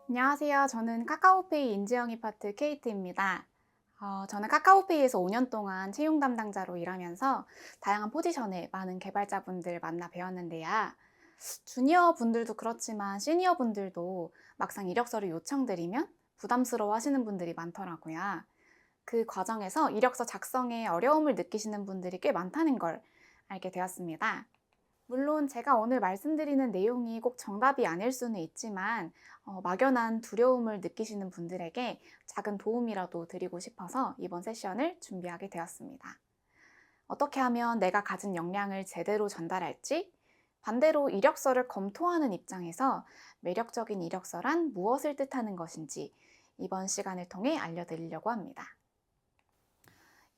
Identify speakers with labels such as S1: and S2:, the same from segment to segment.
S1: 안녕하세요. 저는 카카오페이 인지영이 파트 케이트입니다. 저는 카카오페이에서 5년 동안 채용 담당자로 일하면서 다양한 포지션의 많은 개발자분들 만나 배웠는데요. 주니어 분들도 그렇지만 시니어 분들도 막상 이력서를 요청드리면 부담스러워 하시는 분들이 많더라고요. 그 과정에서 이력서 작성에 어려움을 느끼시는 분들이 꽤 많다는 걸 알게 되었습니다. 물론 제가 오늘 말씀드리는 내용이 꼭 정답이 아닐 수는 있지만 막연한 두려움을 느끼시는 분들에게 작은 도움이라도 드리고 싶어서 이번 세션을 준비하게 되었습니다. 어떻게 하면 내가 가진 역량을 제대로 전달할지, 반대로 이력서를 검토하는 입장에서 매력적인 이력서란 무엇을 뜻하는 것인지 이번 시간을 통해 알려드리려고 합니다.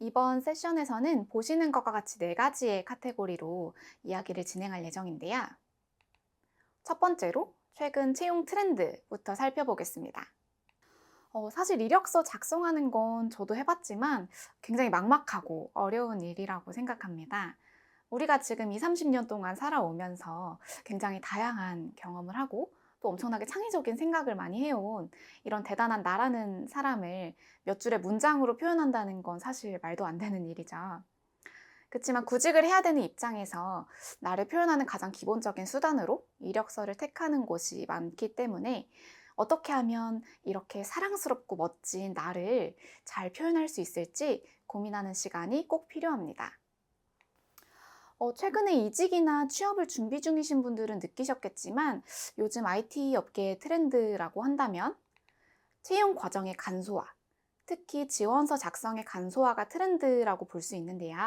S1: 이번 세션에서는 보시는 것과 같이 4가지의 카테고리로 이야기를 진행할 예정인데요. 첫 번째로 최근 채용 트렌드부터 살펴보겠습니다. 사실 이력서 작성하는 건 저도 해봤지만 굉장히 막막하고 어려운 일이라고 생각합니다. 우리가 지금 20, 30년 동안 살아오면서 굉장히 다양한 경험을 하고 또 엄청나게 창의적인 생각을 많이 해온 이런 대단한 나라는 사람을 몇 줄의 문장으로 표현한다는 건 사실 말도 안 되는 일이죠. 그렇지만 구직을 해야 되는 입장에서 나를 표현하는 가장 기본적인 수단으로 이력서를 택하는 곳이 많기 때문에 어떻게 하면 이렇게 사랑스럽고 멋진 나를 잘 표현할 수 있을지 고민하는 시간이 꼭 필요합니다. 최근에 이직이나 취업을 준비 중이신 분들은 느끼셨겠지만 요즘 IT 업계의 트렌드라고 한다면 채용 과정의 간소화, 특히 지원서 작성의 간소화가 트렌드라고 볼 수 있는데요.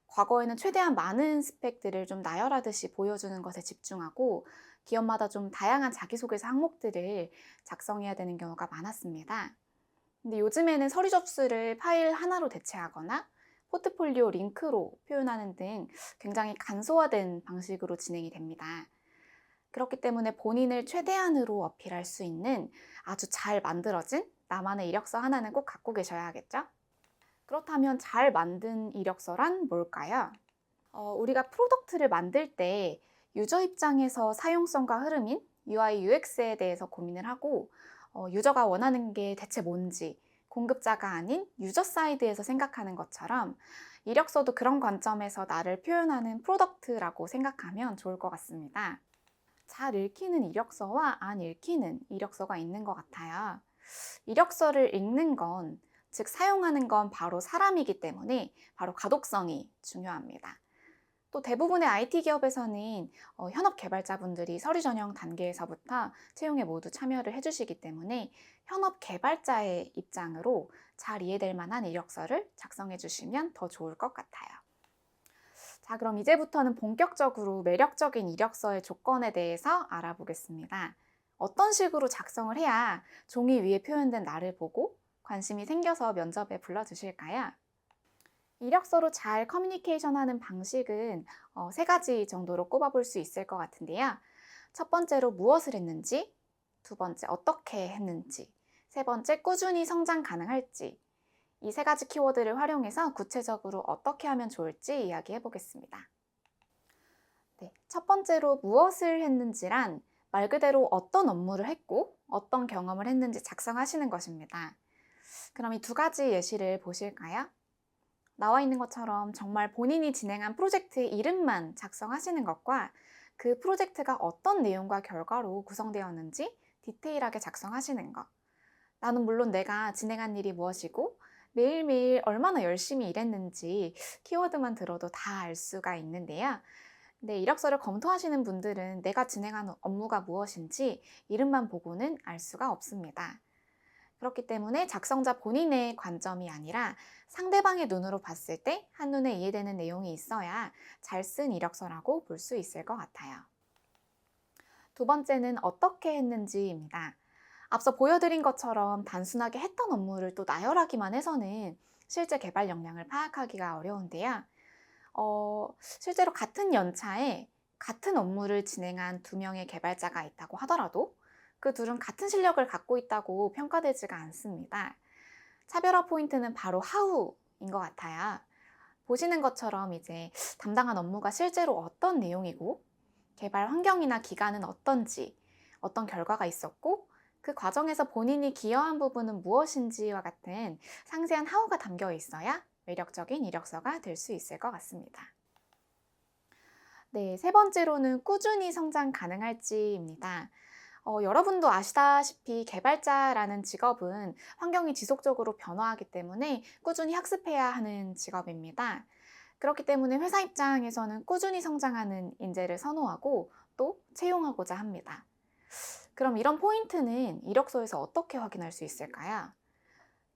S1: 과거에는 최대한 많은 스펙들을 좀 나열하듯이 보여주는 것에 집중하고 기업마다 좀 다양한 자기소개서 항목들을 작성해야 되는 경우가 많았습니다. 근데 요즘에는 서류 접수를 파일 하나로 대체하거나 포트폴리오 링크로 표현하는 등 굉장히 간소화된 방식으로 진행이 됩니다. 그렇기 때문에 본인을 최대한으로 어필할 수 있는 아주 잘 만들어진 나만의 이력서 하나는 꼭 갖고 계셔야 하겠죠? 그렇다면 잘 만든 이력서란 뭘까요? 우리가 프로덕트를 만들 때 유저 입장에서 사용성과 흐름인 UI, UX에 대해서 고민을 하고 유저가 원하는 게 대체 뭔지 공급자가 아닌 유저 사이드에서 생각하는 것처럼 이력서도 그런 관점에서 나를 표현하는 프로덕트라고 생각하면 좋을 것 같습니다. 잘 읽히는 이력서와 안 읽히는 이력서가 있는 것 같아요. 이력서를 읽는 건, 즉 사용하는 건 바로 사람이기 때문에 바로 가독성이 중요합니다. 또 대부분의 IT 기업에서는 현업 개발자분들이 서류 전형 단계에서부터 채용에 모두 참여를 해주시기 때문에 현업 개발자의 입장으로 잘 이해될 만한 이력서를 작성해 주시면 더 좋을 것 같아요. 자, 그럼 이제부터는 본격적으로 매력적인 이력서의 조건에 대해서 알아보겠습니다. 어떤 식으로 작성을 해야 종이 위에 표현된 나를 보고 관심이 생겨서 면접에 불러주실까요? 이력서로 잘 커뮤니케이션 하는 방식은 3가지 정도로 꼽아볼 수 있을 것 같은데요. 첫 번째로 무엇을 했는지, 두 번째 어떻게 했는지, 세 번째 꾸준히 성장 가능할지, 이 3가지 키워드를 활용해서 구체적으로 어떻게 하면 좋을지 이야기해 보겠습니다. 네, 첫 번째로 무엇을 했는지란 말 그대로 어떤 업무를 했고 어떤 경험을 했는지 작성하시는 것입니다. 그럼 이 2가지 예시를 보실까요? 나와 있는 것처럼 정말 본인이 진행한 프로젝트의 이름만 작성하시는 것과 그 프로젝트가 어떤 내용과 결과로 구성되었는지 디테일하게 작성하시는 것. 나는 물론 내가 진행한 일이 무엇이고 매일매일 얼마나 열심히 일했는지 키워드만 들어도 다 알 수가 있는데요. 근데 이력서를 검토하시는 분들은 내가 진행한 업무가 무엇인지 이름만 보고는 알 수가 없습니다. 그렇기 때문에 작성자 본인의 관점이 아니라 상대방의 눈으로 봤을 때 한눈에 이해되는 내용이 있어야 잘 쓴 이력서라고 볼 수 있을 것 같아요. 두 번째는 어떻게 했는지입니다. 앞서 보여드린 것처럼 단순하게 했던 업무를 또 나열하기만 해서는 실제 개발 역량을 파악하기가 어려운데요. 실제로 같은 연차에 같은 업무를 진행한 2명의 개발자가 있다고 하더라도 그 둘은 같은 실력을 갖고 있다고 평가되지가 않습니다. 차별화 포인트는 바로 하우인 것 같아요. 보시는 것처럼 이제 담당한 업무가 실제로 어떤 내용이고 개발 환경이나 기간은 어떤지, 어떤 결과가 있었고, 그 과정에서 본인이 기여한 부분은 무엇인지와 같은 상세한 하우가 담겨 있어야 매력적인 이력서가 될 수 있을 것 같습니다. 네, 세 번째로는 꾸준히 성장 가능할지입니다. 여러분도 아시다시피 개발자라는 직업은 환경이 지속적으로 변화하기 때문에 꾸준히 학습해야 하는 직업입니다. 그렇기 때문에 회사 입장에서는 꾸준히 성장하는 인재를 선호하고 또 채용하고자 합니다. 그럼 이런 포인트는 이력서에서 어떻게 확인할 수 있을까요?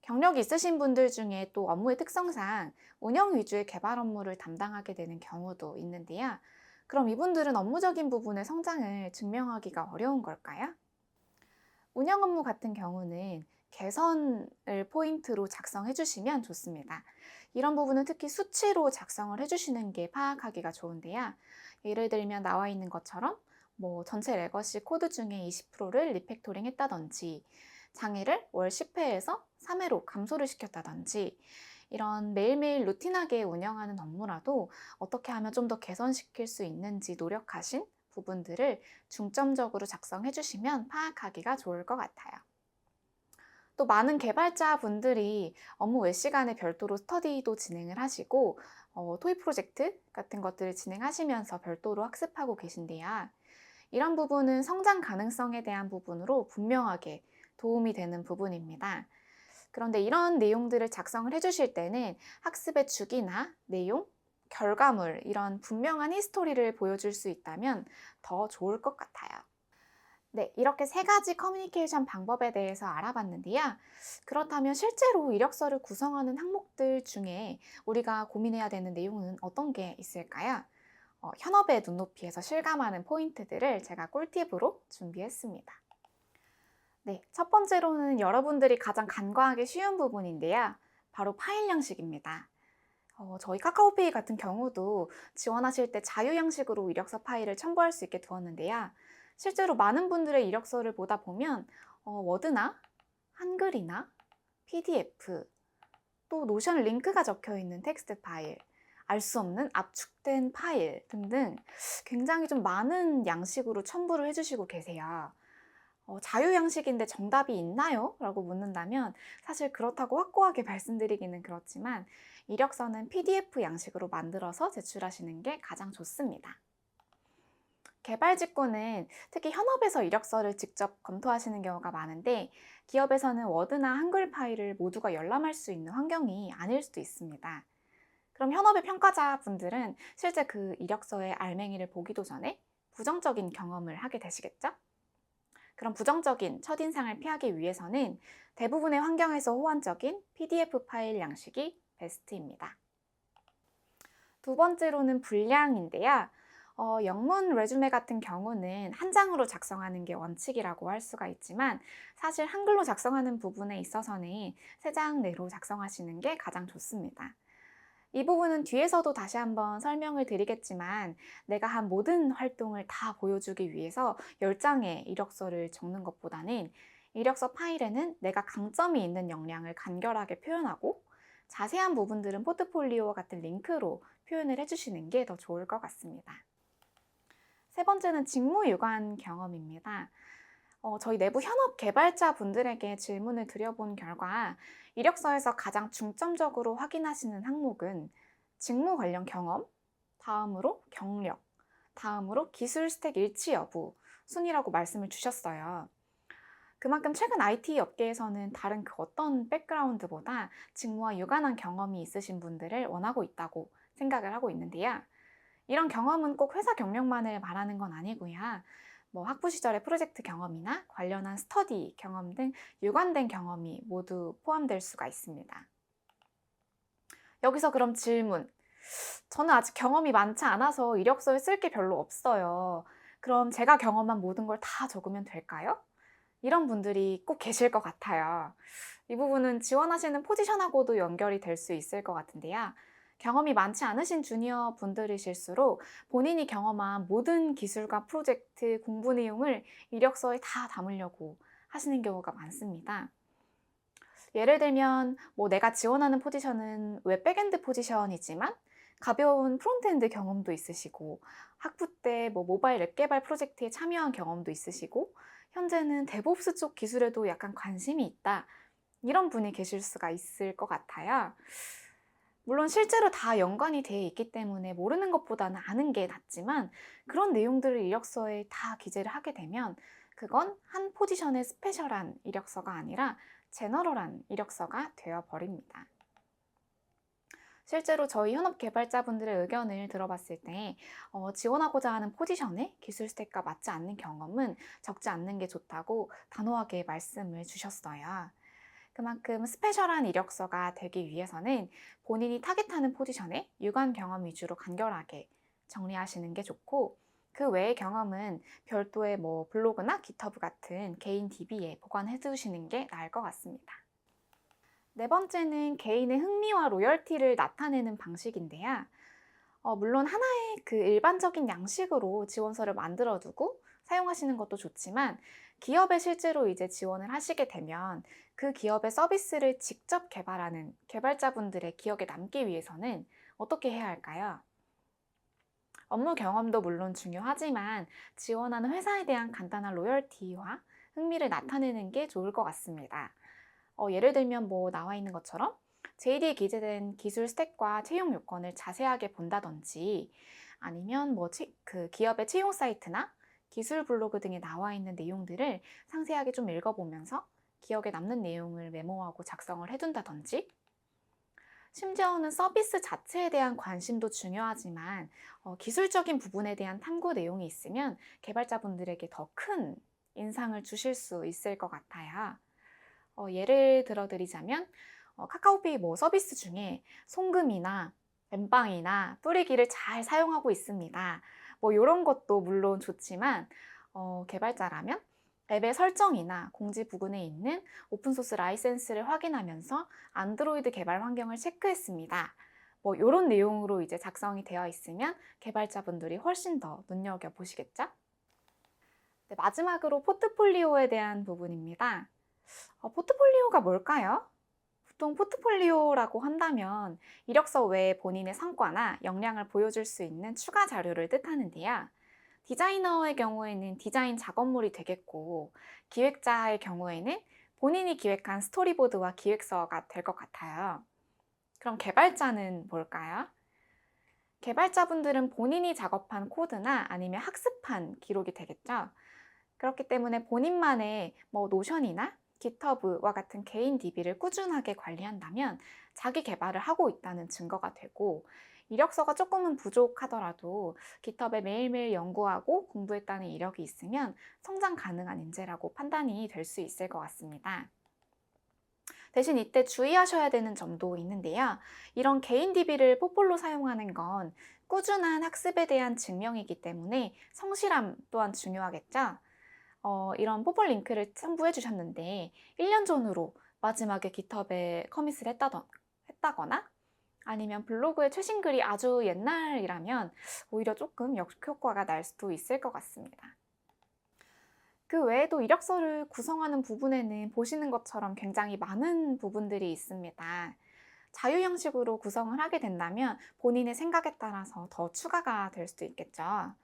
S1: 경력이 있으신 분들 중에 또 업무의 특성상 운영 위주의 개발 업무를 담당하게 되는 경우도 있는데요. 그럼 이분들은 업무적인 부분의 성장을 증명하기가 어려운 걸까요? 운영 업무 같은 경우는 개선을 포인트로 작성해 주시면 좋습니다. 이런 부분은 특히 수치로 작성을 해 주시는 게 파악하기가 좋은데요. 예를 들면 나와 있는 것처럼 전체 레거시 코드 중에 20%를 리팩토링 했다든지 장애를 월 10회에서 3회로 감소를 시켰다든지 이런 매일매일 루틴하게 운영하는 업무라도 어떻게 하면 좀 더 개선시킬 수 있는지 노력하신 부분들을 중점적으로 작성해 주시면 파악하기가 좋을 것 같아요. 또 많은 개발자분들이 업무 외 시간에 별도로 스터디도 진행을 하시고 토익 프로젝트 같은 것들을 진행하시면서 별도로 학습하고 계신데요. 이런 부분은 성장 가능성에 대한 부분으로 분명하게 도움이 되는 부분입니다. 그런데 이런 내용들을 작성을 해주실 때는 학습의 주기나 내용, 결과물 이런 분명한 히스토리를 보여줄 수 있다면 더 좋을 것 같아요. 네, 이렇게 세 가지 커뮤니케이션 방법에 대해서 알아봤는데요. 그렇다면 실제로 이력서를 구성하는 항목들 중에 우리가 고민해야 되는 내용은 어떤 게 있을까요? 현업의 눈높이에서 실감하는 포인트들을 제가 꿀팁으로 준비했습니다. 네, 첫 번째로는 여러분들이 가장 간과하기 쉬운 부분인데요. 바로 파일 양식입니다. 저희 카카오페이 같은 경우도 지원하실 때 자유 양식으로 이력서 파일을 첨부할 수 있게 두었는데요. 실제로 많은 분들의 이력서를 보다 보면 워드나 한글이나 PDF, 또 노션 링크가 적혀 있는 텍스트 파일, 알 수 없는 압축된 파일 등등 굉장히 좀 많은 양식으로 첨부를 해주시고 계세요. 자유 양식인데 정답이 있나요? 라고 묻는다면 사실 그렇다고 확고하게 말씀드리기는 그렇지만 이력서는 PDF 양식으로 만들어서 제출하시는 게 가장 좋습니다. 개발 직구는 특히 현업에서 이력서를 직접 검토하시는 경우가 많은데 기업에서는 워드나 한글 파일을 모두가 열람할 수 있는 환경이 아닐 수도 있습니다. 그럼 현업의 평가자분들은 실제 그 이력서의 알맹이를 보기도 전에 부정적인 경험을 하게 되시겠죠? 그런 부정적인 첫인상을 피하기 위해서는 대부분의 환경에서 호환적인 PDF 파일 양식이 베스트입니다. 두 번째로는 분량인데요. 영문 레주메 같은 경우는 한 장으로 작성하는 게 원칙이라고 할 수가 있지만 사실 한글로 작성하는 부분에 있어서는 3장 내로 작성하시는 게 가장 좋습니다. 이 부분은 뒤에서도 다시 한번 설명을 드리겠지만 내가 한 모든 활동을 다 보여주기 위해서 10장의 이력서를 적는 것보다는 이력서 파일에는 내가 강점이 있는 역량을 간결하게 표현하고 자세한 부분들은 포트폴리오와 같은 링크로 표현을 해주시는 게 더 좋을 것 같습니다. 세 번째는 직무 유관 경험입니다. 저희 내부 현업 개발자 분들에게 질문을 드려본 결과 이력서에서 가장 중점적으로 확인하시는 항목은 직무 관련 경험, 다음으로 경력, 다음으로 기술 스택 일치 여부 순이라고 말씀을 주셨어요. 그만큼 최근 IT 업계에서는 다른 그 어떤 백그라운드보다 직무와 유관한 경험이 있으신 분들을 원하고 있다고 생각을 하고 있는데요. 이런 경험은 꼭 회사 경력만을 말하는 건 아니고요. 학부 시절의 프로젝트 경험이나 관련한 스터디 경험 등 유관된 경험이 모두 포함될 수가 있습니다. 여기서 그럼 질문. 저는 아직 경험이 많지 않아서 이력서에 쓸 게 별로 없어요. 그럼 제가 경험한 모든 걸 다 적으면 될까요? 이런 분들이 꼭 계실 것 같아요. 이 부분은 지원하시는 포지션하고도 연결이 될 수 있을 것 같은데요. 경험이 많지 않으신 주니어 분들이실수록 본인이 경험한 모든 기술과 프로젝트, 공부 내용을 이력서에 다 담으려고 하시는 경우가 많습니다. 예를 들면 내가 지원하는 포지션은 웹 백엔드 포지션이지만 가벼운 프론트엔드 경험도 있으시고, 학부 때 뭐 모바일 앱 개발 프로젝트에 참여한 경험도 있으시고, 현재는 데브옵스 쪽 기술에도 약간 관심이 있다. 이런 분이 계실 수가 있을 것 같아요. 물론 실제로 다 연관이 되어 있기 때문에 모르는 것보다는 아는 게 낫지만, 그런 내용들을 이력서에 다 기재를 하게 되면 그건 한 포지션의 스페셜한 이력서가 아니라 제너럴한 이력서가 되어버립니다. 실제로 저희 현업 개발자분들의 의견을 들어봤을 때 지원하고자 하는 포지션의 기술 스택과 맞지 않는 경험은 적지 않는 게 좋다고 단호하게 말씀을 주셨어요. 그만큼 스페셜한 이력서가 되기 위해서는 본인이 타겟하는 포지션에 유관 경험 위주로 간결하게 정리하시는 게 좋고, 그 외의 경험은 별도의 블로그나 깃허브 같은 개인 DB에 보관해 두시는 게 나을 것 같습니다. 네 번째는 개인의 흥미와 로열티를 나타내는 방식인데요. 물론 하나의 그 일반적인 양식으로 지원서를 만들어 두고 사용하시는 것도 좋지만, 기업에 실제로 이제 지원을 하시게 되면 그 기업의 서비스를 직접 개발하는 개발자분들의 기억에 남기 위해서는 어떻게 해야 할까요? 업무 경험도 물론 중요하지만 지원하는 회사에 대한 간단한 로열티와 흥미를 나타내는 게 좋을 것 같습니다. 예를 들면 나와 있는 것처럼 JD에 기재된 기술 스택과 채용 요건을 자세하게 본다든지, 아니면 그 기업의 채용 사이트나 기술 블로그 등에 나와 있는 내용들을 상세하게 좀 읽어보면서 기억에 남는 내용을 메모하고 작성을 해둔다든지, 심지어는 서비스 자체에 대한 관심도 중요하지만 기술적인 부분에 대한 탐구 내용이 있으면 개발자분들에게 더 큰 인상을 주실 수 있을 것 같아요. 예를 들어 드리자면 카카오페이 서비스 중에 송금이나 엠빵이나 뿌리기를 잘 사용하고 있습니다. 이런 것도 물론 좋지만 개발자라면 앱의 설정이나 공지 부분에 있는 오픈소스 라이센스를 확인하면서 안드로이드 개발 환경을 체크했습니다. 이런 내용으로 이제 작성이 되어 있으면 개발자분들이 훨씬 더 눈여겨보시겠죠? 네, 마지막으로 포트폴리오에 대한 부분입니다. 포트폴리오가 뭘까요? 보통 포트폴리오라고 한다면 이력서 외에 본인의 성과나 역량을 보여줄 수 있는 추가 자료를 뜻하는데요. 디자이너의 경우에는 디자인 작업물이 되겠고, 기획자의 경우에는 본인이 기획한 스토리보드와 기획서가 될 것 같아요. 그럼 개발자는 뭘까요? 개발자분들은 본인이 작업한 코드나 아니면 학습한 기록이 되겠죠. 그렇기 때문에 본인만의 노션이나 깃허브와 같은 개인 DB를 꾸준하게 관리한다면 자기 개발을 하고 있다는 증거가 되고, 이력서가 조금은 부족하더라도 깃허브에 매일매일 연구하고 공부했다는 이력이 있으면 성장 가능한 인재라고 판단이 될 수 있을 것 같습니다. 대신 이때 주의하셔야 되는 점도 있는데요. 이런 개인 DB를 포폴로 사용하는 건 꾸준한 학습에 대한 증명이기 때문에 성실함 또한 중요하겠죠. 이런 포폴 링크를 첨부해 주셨는데 1년 전으로 마지막에 깃허브에 커밋을 했다거나, 아니면 블로그의 최신 글이 아주 옛날이라면 오히려 조금 역효과가 날 수도 있을 것 같습니다. 그 외에도 이력서를 구성하는 부분에는 보시는 것처럼 굉장히 많은 부분들이 있습니다. 자유 형식으로 구성을 하게 된다면 본인의 생각에 따라서 더 추가가 될 수도 있겠죠.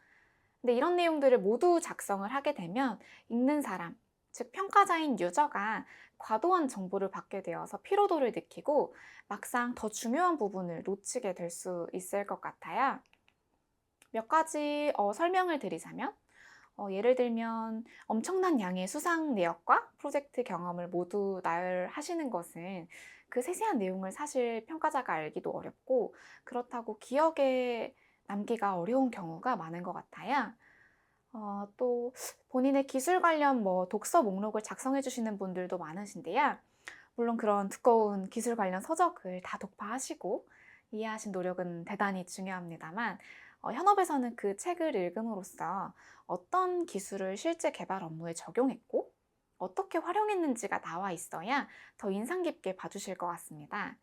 S1: 근데 이런 내용들을 모두 작성을 하게 되면 읽는 사람, 즉 평가자인 유저가 과도한 정보를 받게 되어서 피로도를 느끼고 막상 더 중요한 부분을 놓치게 될 수 있을 것 같아요. 몇 가지 설명을 드리자면, 예를 들면 엄청난 양의 수상 내역과 프로젝트 경험을 모두 나열하시는 것은 그 세세한 내용을 사실 평가자가 알기도 어렵고, 그렇다고 기억에 남기가 어려운 경우가 많은 것 같아요. 또 본인의 기술 관련 독서 목록을 작성해 주시는 분들도 많으신데요. 물론 그런 두꺼운 기술 관련 서적을 다 독파하시고 이해하신 노력은 대단히 중요합니다만, 현업에서는 그 책을 읽음으로써 어떤 기술을 실제 개발 업무에 적용했고 어떻게 활용했는지가 나와 있어야 더 인상 깊게 봐주실 것 같습니다.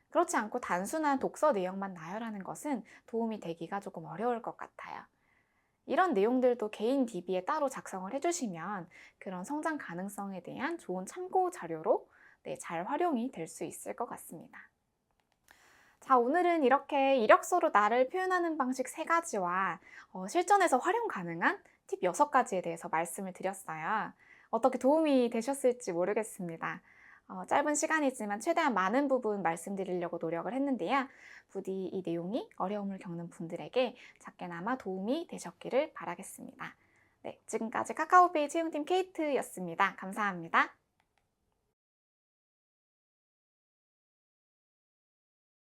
S1: 그렇지 않고 단순한 독서 내용만 나열하는 것은 도움이 되기가 조금 어려울 것 같아요. 이런 내용들도 개인 DB에 따로 작성을 해주시면 그런 성장 가능성에 대한 좋은 참고 자료로 잘 활용이 될 수 있을 것 같습니다. 자, 오늘은 이렇게 이력서로 나를 표현하는 방식 3가지와 실전에서 활용 가능한 팁 6가지에 대해서 말씀을 드렸어요. 어떻게 도움이 되셨을지 모르겠습니다. 짧은 시간이지만 최대한 많은 부분 말씀드리려고 노력을 했는데요. 부디 이 내용이 어려움을 겪는 분들에게 작게나마 도움이 되셨기를 바라겠습니다. 네, 지금까지 카카오페이 채용팀 케이트였습니다. 감사합니다.